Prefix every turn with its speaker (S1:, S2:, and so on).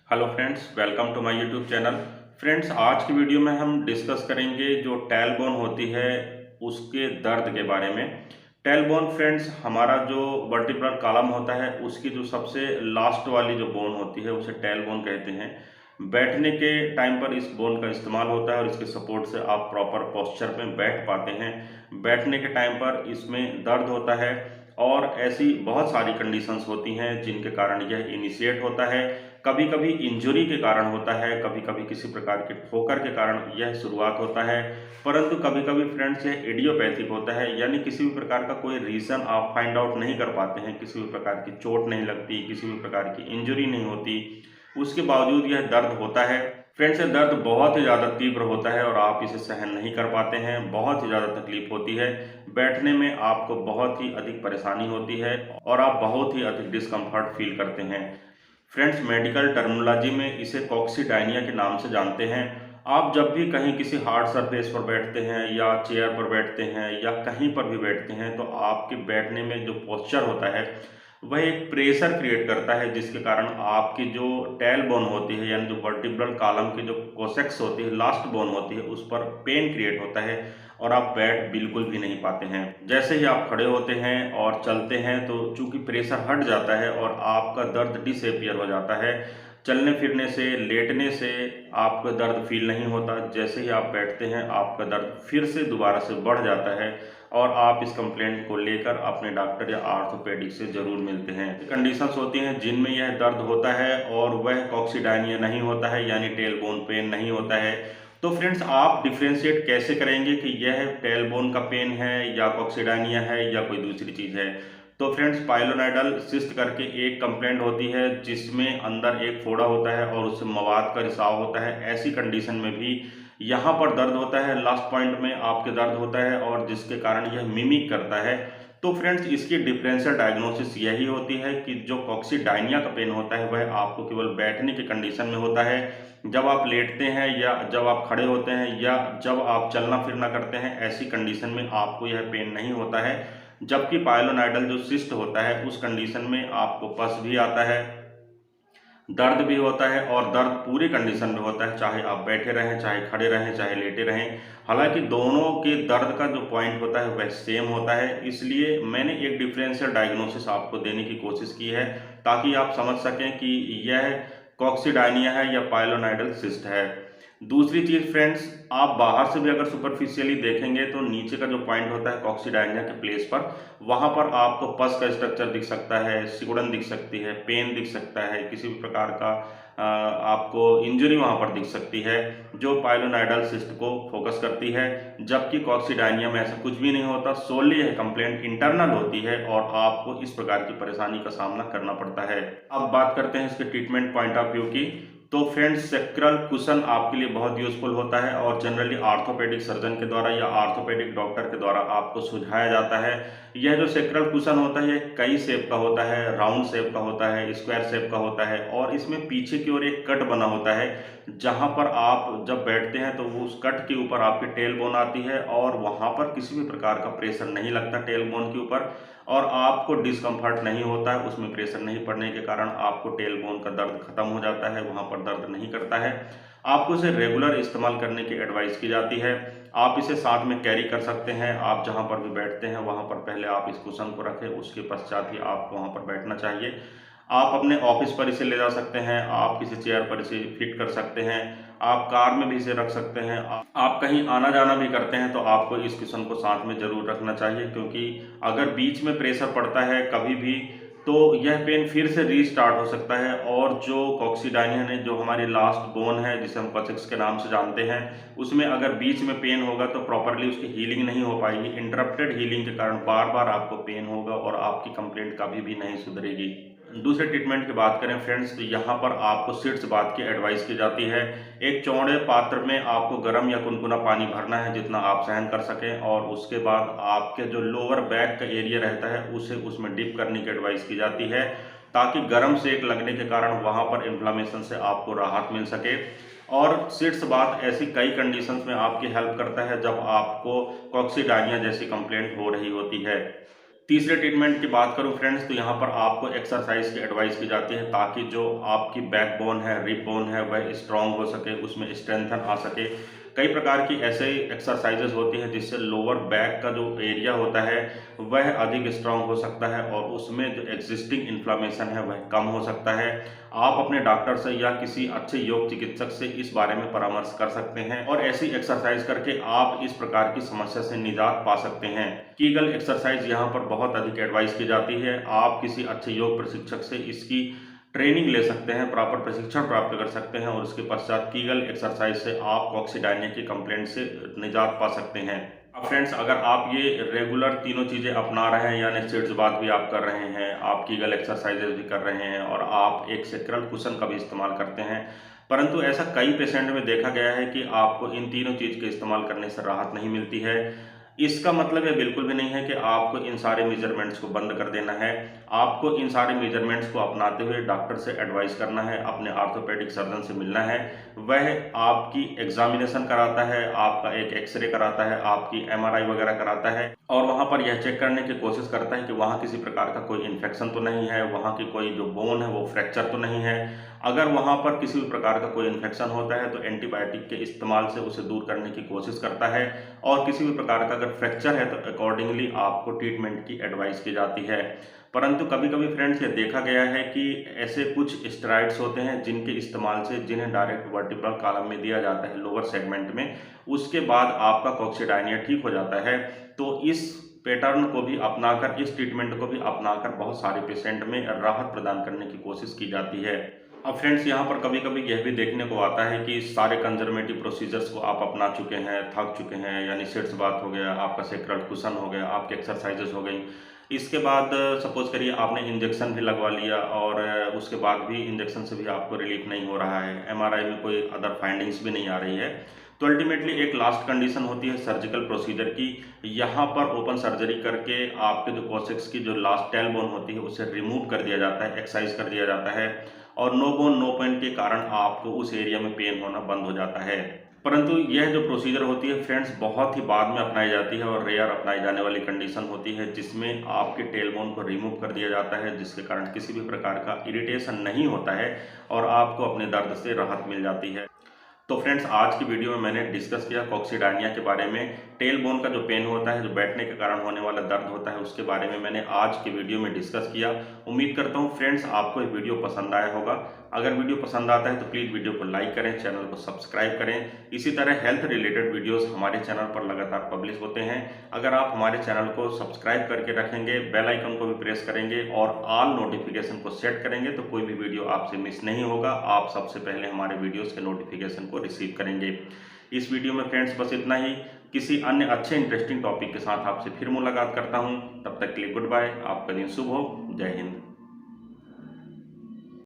S1: Hello friends, welcome to my YouTube channel. Friends, आज की video में हम डिस्कस करेंगे जो टेलबोन होती है उसके दर्द के बारे में। टेलबोन फ्रेंड्स, हमारा जो वर्टिब्रल कॉलम होता है उसकी जो सबसे लास्ट वाली जो बोन होती है उसे टेलबोन कहते हैं। बैठने के टाइम पर इस बोन का इस्तेमाल होता है और इसके सपोर्ट से आप प्रॉपर पोस्चर में बैठ पाते हैं। बैठने के टाइम पर इसमें दर्द होता है और ऐसी बहुत सारी कंडीशंस होती हैं जिनके कारण यह इनिशिएट होता है। कभी कभी इंजरी के कारण होता है, कभी कभी किसी प्रकार के ठोकर के कारण यह शुरुआत होता है, परंतु कभी कभी फ्रेंड्स यह इडियोपैथिक होता है, यानी किसी भी प्रकार का कोई रीज़न आप फाइंड आउट नहीं कर पाते हैं, किसी भी प्रकार की चोट नहीं लगती, किसी भी प्रकार की इंजरी नहीं होती, उसके बावजूद यह दर्द होता है। फ्रेंड्स, ये दर्द बहुत ही ज़्यादा तीव्र होता है और आप इसे सहन नहीं कर पाते हैं, बहुत ही ज़्यादा तकलीफ होती है। बैठने में आपको बहुत ही अधिक परेशानी होती है और आप बहुत ही अधिक डिस्कम्फर्ट फील करते हैं। फ्रेंड्स, मेडिकल टर्मिनोलॉजी में इसे कॉक्सीडायनिया के नाम से जानते हैं। आप जब भी कहीं किसी हार्ड सरफेस पर बैठते हैं या चेयर पर बैठते हैं या कहीं पर भी बैठते हैं तो आपके बैठने में जो पोस्चर होता है वह एक प्रेशर क्रिएट करता है, जिसके कारण आपकी जो टेल बोन होती है यानी जो वर्टिब्रल कॉलम की जो कोसेक्स होती है, लास्ट बोन होती है, उस पर पेन क्रिएट होता है और आप बैठ बिल्कुल भी नहीं पाते हैं। जैसे ही आप खड़े होते हैं और चलते हैं तो चूंकि प्रेशर हट जाता है और आपका दर्द डिसअपियर हो जाता है। चलने फिरने से, लेटने से आपको दर्द फील नहीं होता। जैसे ही आप बैठते हैं आपका दर्द फिर से दोबारा से बढ़ जाता है और आप इस कंप्लेंट को लेकर अपने डॉक्टर या ऑर्थोपेडिक से ज़रूर मिलते हैं। कंडीशंस होती हैं जिनमें यह दर्द होता है और वह कॉक्सीडायनिया नहीं होता है, यानी टेल बोन पेन नहीं होता है। तो फ्रेंड्स, आप डिफ्रेंशिएट कैसे करेंगे कि यह टेल बोन का पेन है या कॉक्सीडायनिया है या कोई दूसरी चीज़ है? तो फ्रेंड्स, पाइलोनाइडल सिस्ट करके एक कंप्लेंट होती है जिसमें अंदर एक फोड़ा होता है और उससे मवाद का रिसाव होता है। ऐसी कंडीशन में भी यहाँ पर दर्द होता है, लास्ट पॉइंट में आपके दर्द होता है और जिसके कारण यह मिमिक करता है। तो फ्रेंड्स, इसकी डिफरेंशियल डायग्नोसिस यही होती है कि जो कॉक्सीडायनिया का पेन होता है वह आपको केवल बैठने की कंडीशन में होता है। जब आप लेटते हैं या जब आप खड़े होते हैं या जब आप चलना फिरना करते हैं, ऐसी कंडीशन में आपको यह पेन नहीं होता है। जबकि पाइलोनाइडल जो सिस्ट होता है उस कंडीशन में आपको पस भी आता है, दर्द भी होता है और दर्द पूरी कंडीशन में होता है, चाहे आप बैठे रहें, चाहे खड़े रहें, चाहे लेटे रहें। हालांकि दोनों के दर्द का जो पॉइंट होता है वह सेम होता है। इसलिए मैंने एक डिफरेंशियल डायग्नोसिस आपको देने की कोशिश की है ताकि आप समझ सकें कि यह कॉक्सीडायनिया है या पाइलोनाइडल सिस्ट है। दूसरी चीज़ फ्रेंड्स, आप बाहर से भी अगर सुपरफिशियली देखेंगे तो नीचे का जो पॉइंट होता है कॉक्सीडायनिया के प्लेस पर, वहाँ पर आपको पस का स्ट्रक्चर दिख सकता है, सिकुड़न दिख सकती है, पेन दिख सकता है, किसी भी प्रकार का आपको इंजरी वहाँ पर दिख सकती है जो पाइलोनाइडल सिस्ट को फोकस करती है। जबकि कॉक्सीडायनिया में ऐसा कुछ भी नहीं होता, सोली यह कंप्लेंट इंटरनल होती है और आपको इस प्रकार की परेशानी का सामना करना पड़ता है। अब बात करते हैं इसके ट्रीटमेंट पॉइंट ऑफ व्यू की। तो फ्रेंड्स, सेक्रल कुशन आपके लिए बहुत यूजफुल होता है और जनरली आर्थोपेडिक सर्जन के द्वारा या आर्थोपेडिक डॉक्टर के द्वारा आपको सुझाया जाता है। यह जो सेक्रल कुशन होता है यह कई शेप का होता है, राउंड शेप का होता है, स्क्वायर शेप का होता है और इसमें पीछे की ओर एक कट बना होता है जहां पर आप जब बैठते हैं तो वो उस कट के ऊपर आपकी टेल बोन आती है और वहां पर किसी भी प्रकार का प्रेशर नहीं लगता टेल बोन के ऊपर और आपको डिस्कम्फर्ट नहीं होता है। उसमें प्रेशर नहीं पड़ने के कारण आपको टेल बोन का दर्द खत्म हो जाता है, वहाँ पर दर्द नहीं करता है। आपको इसे रेगुलर इस्तेमाल करने की एडवाइस की जाती है। आप इसे साथ में कैरी कर सकते हैं। आप जहाँ पर भी बैठते हैं वहाँ पर पहले आप इस कुशन को रखें, उसके पश्चात ही आपको वहाँ पर बैठना चाहिए। आप अपने ऑफिस पर इसे ले जा सकते हैं, आप किसी चेयर पर इसे फिट कर सकते हैं, आप कार में भी इसे रख सकते हैं। आप कहीं आना जाना भी करते हैं तो आपको इस कुशन को साथ में ज़रूर रखना चाहिए, क्योंकि अगर बीच में प्रेशर पड़ता है कभी भी तो यह पेन फिर से रीस्टार्ट हो सकता है और जो कॉक्सीडायनिया ने जो हमारी लास्ट बोन है जिसे हम कोसेक्स के नाम से जानते हैं, उसमें अगर बीच में पेन होगा तो प्रॉपरली उसकी हीलिंग नहीं हो पाएगी। इंटरप्टेड हीलिंग के कारण बार बार आपको पेन होगा और आपकी कंप्लेंट कभी भी नहीं सुधरेगी। दूसरे ट्रीटमेंट की बात करें फ्रेंड्स, तो यहाँ पर आपको सिट्स बात की एडवाइस की जाती है। एक चौड़े पात्र में आपको गर्म या कुनकुना पानी भरना है जितना आप सहन कर सकें और उसके बाद आपके जो लोअर बैक का एरिया रहता है उसे उसमें डिप करने की एडवाइस की जाती है ताकि गर्म सेक लगने के कारण वहाँ पर इन्फ्लामेशन से आपको राहत मिल सके। और सिट्स बात ऐसी कई कंडीशंस में आपकी हेल्प करता है जब आपको कॉक्सीडायनिया जैसी कंप्लेंट हो रही होती है। तीसरे ट्रीटमेंट की बात करूं फ्रेंड्स, तो यहाँ पर आपको एक्सरसाइज की एडवाइस की जाती है ताकि जो आपकी बैकबोन है, रिब बोन है, वह स्ट्रांग हो सके, उसमें स्ट्रेंथन आ सके। कई प्रकार की ऐसे एक्सरसाइजेज होती हैं जिससे लोअर बैक का जो एरिया होता है वह अधिक स्ट्रांग हो सकता है और उसमें जो एग्जिस्टिंग इन्फ्लामेशन है वह कम हो सकता है। आप अपने डॉक्टर से या किसी अच्छे योग चिकित्सक से इस बारे में परामर्श कर सकते हैं और ऐसी एक्सरसाइज करके आप इस प्रकार की समस्या से निजात पा सकते हैं। कीगल एक्सरसाइज यहाँ पर बहुत अधिक एडवाइस की जाती है। आप किसी अच्छे योग प्रशिक्षक से इसकी ट्रेनिंग ले सकते हैं, प्रॉपर प्रशिक्षण प्राप्त कर सकते हैं और उसके पश्चात कीगल एक्सरसाइज से आप कॉक्सीडायनिया की कंप्लेंट से निजात पा सकते हैं। अब फ्रेंड्स, अगर आप ये रेगुलर तीनों चीज़ें अपना रहे हैं, यानी सिट्स बात भी आप कर रहे हैं, आप कीगल एक्सरसाइजेज भी कर रहे हैं और आप एक सेक्रल कुशन का भी इस्तेमाल करते हैं, परंतु ऐसा कई पेशेंट में देखा गया है कि आपको इन तीनों चीज़ के इस्तेमाल करने से राहत नहीं मिलती है। इसका मतलब ये बिल्कुल भी नहीं है कि आपको इन सारे मेजरमेंट्स को बंद कर देना है। आपको इन सारे मेजरमेंट्स को अपनाते हुए डॉक्टर से एडवाइस करना है, अपने ऑर्थोपेडिक सर्जन से मिलना है। वह आपकी एग्जामिनेशन कराता है, आपका एक एक्सरे कराता है, आपकी एमआरआई वगैरह कराता है और वहाँ पर यह चेक करने की कोशिश करता है कि वहाँ किसी प्रकार का कोई इन्फेक्शन तो नहीं है, वहाँ की कोई जो बोन है वो फ्रैक्चर तो नहीं है। अगर वहाँ पर किसी भी प्रकार का कोई इन्फेक्शन होता है तो एंटीबायोटिक के इस्तेमाल से उसे दूर करने की कोशिश करता है और किसी भी प्रकार का अगर फ्रैक्चर है तो अकॉर्डिंगली आपको ट्रीटमेंट की एडवाइस की जाती है। परंतु कभी कभी फ्रेंड्स ये देखा गया है कि ऐसे कुछ स्टेरॉइड्स होते हैं जिनके इस्तेमाल से, जिन्हें डायरेक्ट वर्टिब्रल कॉलम में दिया जाता है लोअर सेगमेंट में, उसके बाद आपका कॉक्सीडायनिया ठीक हो जाता है। तो इस पैटर्न को भी अपनाकर, इस ट्रीटमेंट को भी अपनाकर बहुत सारे पेशेंट में राहत प्रदान करने की कोशिश की जाती है। अब फ्रेंड्स, यहाँ पर कभी कभी यह भी देखने को आता है कि सारे कंजर्वेटिव प्रोसीजर्स को आप अपना चुके हैं, थक चुके हैं, यानी सिट्स बात हो गया, आपका सेक्रल कुशन हो गया, आपकी एक्सरसाइजेस हो गई। इसके बाद सपोज करिए आपने इंजेक्शन भी लगवा लिया और उसके बाद भी इंजेक्शन से भी आपको रिलीफ नहीं हो रहा है, एमआरआई में कोई अदर फाइंडिंग्स भी नहीं आ रही है, तो अल्टीमेटली एक लास्ट कंडीशन होती है सर्जिकल प्रोसीजर की। यहाँ पर ओपन सर्जरी करके आपके जो कोसेक्स की जो लास्ट टेल बोन होती है उसे रिमूव कर दिया जाता है, एक्साइज कर दिया जाता है और नो बोन नो पेन के कारण आपको उस एरिया में पेन होना बंद हो जाता है। परंतु यह जो प्रोसीजर होती है फ्रेंड्स बहुत ही बाद में अपनाई जाती है और रेयर अपनाई जाने वाली कंडीशन होती है जिसमें आपके टेल बोन को रिमूव कर दिया जाता है, जिसके कारण किसी भी प्रकार का इरिटेशन नहीं होता है और आपको अपने दर्द से राहत मिल जाती है। तो फ्रेंड्स, आज की वीडियो में मैंने डिस्कस किया कॉक्सीडायनिया के बारे में, टेल बोन का जो पेन होता है, जो बैठने के कारण होने वाला दर्द होता है, उसके बारे में मैंने आज की वीडियो में डिस्कस किया। उम्मीद करता हूँ फ्रेंड्स आपको ये वीडियो पसंद आया होगा। अगर वीडियो पसंद आता है तो प्लीज़ वीडियो को लाइक करें, चैनल को सब्सक्राइब करें। इसी तरह हेल्थ रिलेटेड वीडियोस हमारे चैनल पर लगातार पब्लिश होते हैं। अगर आप हमारे चैनल को सब्सक्राइब करके रखेंगे, बेल आइकन को भी प्रेस करेंगे और ऑल नोटिफिकेशन को सेट करेंगे तो कोई भी वीडियो आपसे मिस नहीं होगा। आप सबसे पहले हमारे वीडियोस के नोटिफिकेशन को रिसीव करेंगे। इस वीडियो में फ्रेंड्स बस इतना ही। किसी अन्य अच्छे इंटरेस्टिंग टॉपिक के साथ आपसे फिर मुलाकात करता हूं। तब तक के लिए गुड बाय। आपका दिन शुभ हो। जय हिंद।